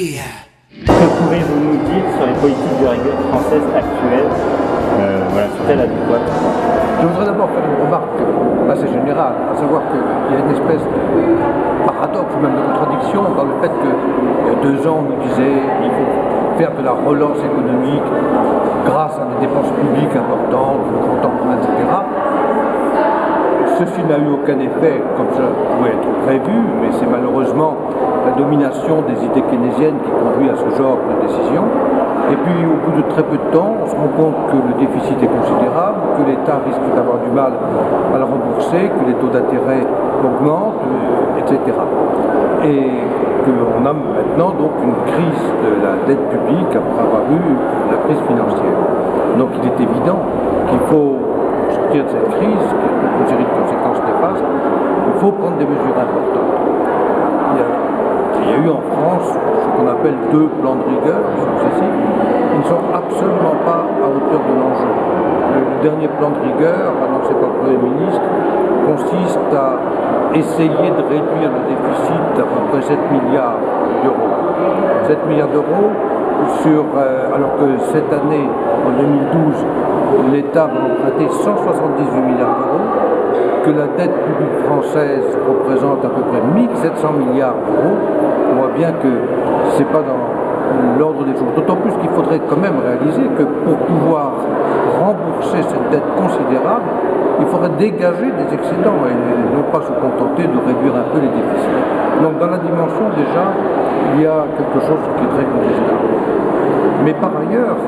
Que pouvez-vous nous dire sur les politiques de rigueur françaises actuelles, sont-elles adéquates? Je voudrais d'abord faire une remarque assez générale, à savoir qu'il y a une espèce de paradoxe, même de contradiction, dans le fait qu'il y a 2 ans, on nous disait qu'il faut faire de la relance économique grâce à des dépenses publiques importantes, le grand emprunt, etc. Ceci n'a eu aucun effet comme ça pouvait être prévu, mais c'est malheureusement la domination des idées keynésiennes qui conduit à ce genre de décision. Et puis au bout de très peu de temps, on se rend compte que le déficit est considérable, que l'État risque d'avoir du mal à le rembourser, que les taux d'intérêt augmentent, etc. Et qu'on a maintenant donc une crise de la dette publique après avoir eu la crise financière. Donc il est évident qu'il faut sortir de cette crise, qui a une série de conséquences néfastes, il faut prendre des mesures importantes. Il y a eu en France ce qu'on appelle 2 plans de rigueur successifs. Ils ne sont absolument pas à hauteur de l'enjeu. Le dernier plan de rigueur, annoncé par le Premier ministre, consiste à essayer de réduire le déficit à peu près 7 milliards d'euros. 7 milliards d'euros alors que cette année, en 2012, l'État va emprunter 178 milliards d'euros, que la dette publique française représente à peu près 1700 milliards d'euros. On voit bien que ce n'est pas dans l'ordre des jours. D'autant plus qu'il faudrait quand même réaliser que pour pouvoir rembourser cette dette considérable, il faudrait dégager des excédents et non pas se contenter de réduire un peu les déficits. Donc dans la dimension déjà, il y a quelque chose qui est très contestable. Mais par ailleurs,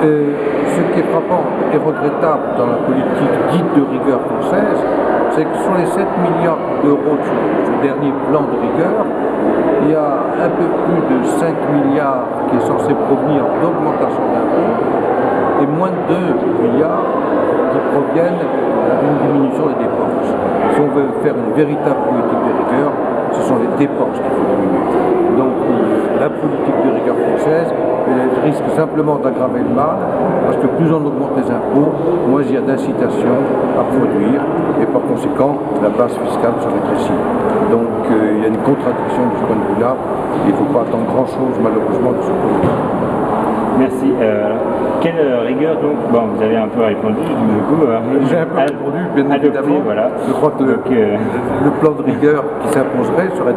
ce qui est frappant et regrettable dans la politique dite de rigueur française, c'est que sur les 7 milliards d'euros de ce dernier plan de rigueur, il y a un peu plus de 5 milliards qui est censé provenir d'augmentation d'impôts et moins de 2 milliards qui proviennent d'une diminution des dépenses. Si on veut faire une véritable politique de rigueur, ce sont les dépenses qu'il faut diminuer. Donc la politique de rigueur française risque simplement d'aggraver le mal, parce que plus on augmente les impôts, moins il y a d'incitation à produire, et par conséquent, la base fiscale se rétrécit. Donc il y a une contradiction de ce point de vue-là, il ne faut pas attendre grand-chose malheureusement de ce point de vue. Merci. Quelle rigueur donc? Bon, vous avez un peu répondu, du coup. J'ai un peu répondu, bien évidemment. Voilà. Je crois que le plan de rigueur qui s'imposerait serait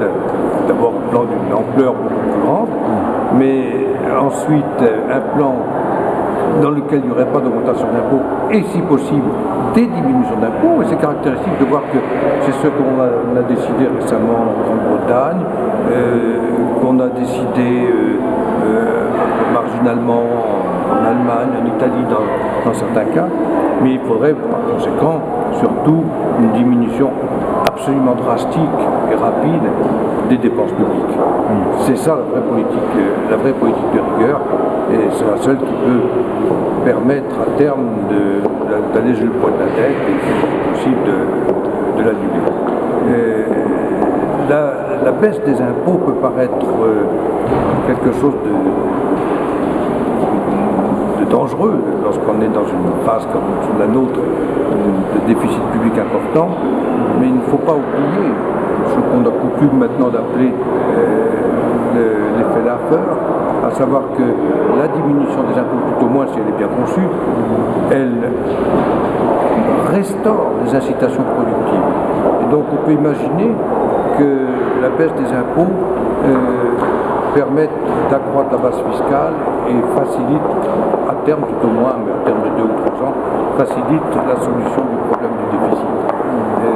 d'abord un plan d'une ampleur beaucoup plus grande, mais ensuite un plan dans lequel il n'y aurait pas d'augmentation d'impôts et si possible des diminutions d'impôts. Et c'est caractéristique de voir que c'est ce qu'on a décidé récemment en Grande-Bretagne, qu'on a décidé marginalement en Allemagne, en Italie dans certains cas, mais il faudrait par conséquent surtout une diminution absolument drastique et rapide des dépenses publiques. C'est ça la vraie politique de rigueur, et c'est la seule qui peut permettre à terme d'alléger le poids de la dette et si possible de l'annuler. La baisse des impôts peut paraître quelque chose de dangereux lorsqu'on est dans une phase comme la nôtre de déficit public important, mais il ne faut pas oublier ce qu'on a coutume maintenant d'appeler l'effet Laffer, à savoir que la diminution des impôts, tout au moins si elle est bien conçue, elle restaure des incitations productives. Et donc on peut imaginer que la baisse des impôts permette d'accroître la base fiscale et facilite, à terme tout au moins, mais à terme de 2 ou 3 ans, facilite la solution du problème du déficit. Le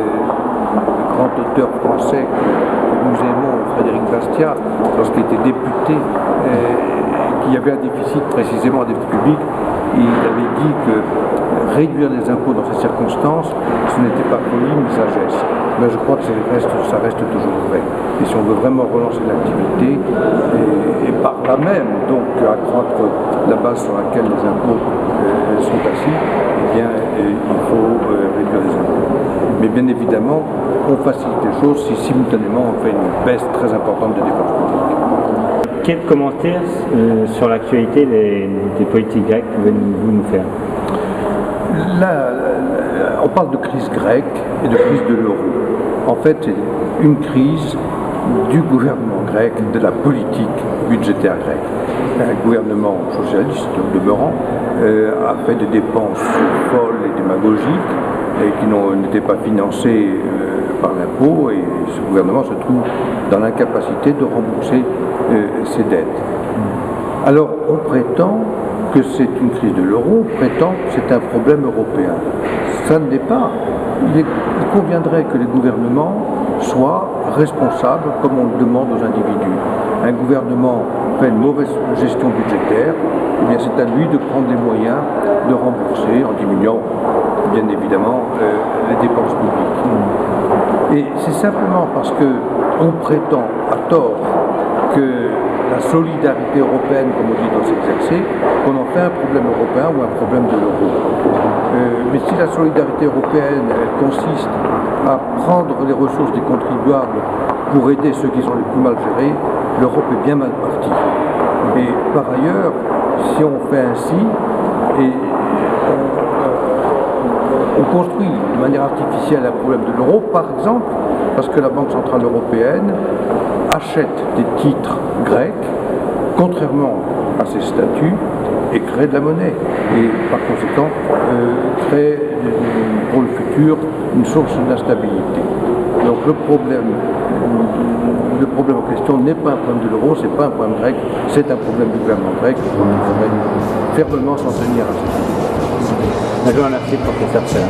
grand auteur français que nous aimons, Frédéric Bastiat, lorsqu'il était député, qu'il y avait un déficit précisément, un déficit public, il avait dit que réduire les impôts dans ces circonstances, ce n'était pas folie mais sagesse. Mais je crois que ça reste toujours vrai. Et si on veut vraiment relancer l'activité, et par là même, donc accroître la base sur laquelle les impôts sont assis, eh bien, il faut réduire les impôts. Mais bien évidemment, on facilite les choses si simultanément on fait une baisse très importante des dépenses publiques. Quel commentaire sur l'actualité des politiques grecques pouvez-vous nous faire? Là, on parle de crise grecque et de crise de l'euro. En fait, c'est une crise du gouvernement grec, de la politique budgétaire grecque. Un gouvernement socialiste, au demeurant, a fait des dépenses folles et démagogiques et qui n'étaient pas financées par l'impôt, et ce gouvernement se trouve dans l'incapacité de rembourser ses dettes. Alors on prétend que c'est une crise de l'euro, on prétend que c'est un problème européen. Ça ne l'est pas. Il conviendrait que les gouvernements soient responsables comme on le demande aux individus. Un gouvernement fait une mauvaise gestion budgétaire, eh bien c'est à lui de prendre les moyens de rembourser en diminuant bien évidemment les dépenses publiques. Et c'est simplement parce qu'on prétend à tort que la solidarité européenne, comme on dit, doit s'exercer, qu'on en fait un problème européen ou un problème de l'euro. Mais si la solidarité européenne consiste à prendre les ressources des contribuables pour aider ceux qui sont les plus mal gérés, l'Europe est bien mal partie. Et par ailleurs, si on fait ainsi, et on construit de manière artificielle un problème de l'euro, par exemple, parce que la Banque Centrale Européenne achète des titres grecs, contrairement à ses statuts, et crée de la monnaie. Et par conséquent, crée pour le futur une source d'instabilité. Donc le problème en question n'est pas un problème de l'euro, c'est pas un problème grec, c'est un problème du gouvernement grec. Il faudrait fermement s'en tenir à cette idée. Je vous remercie, professeur Chalin.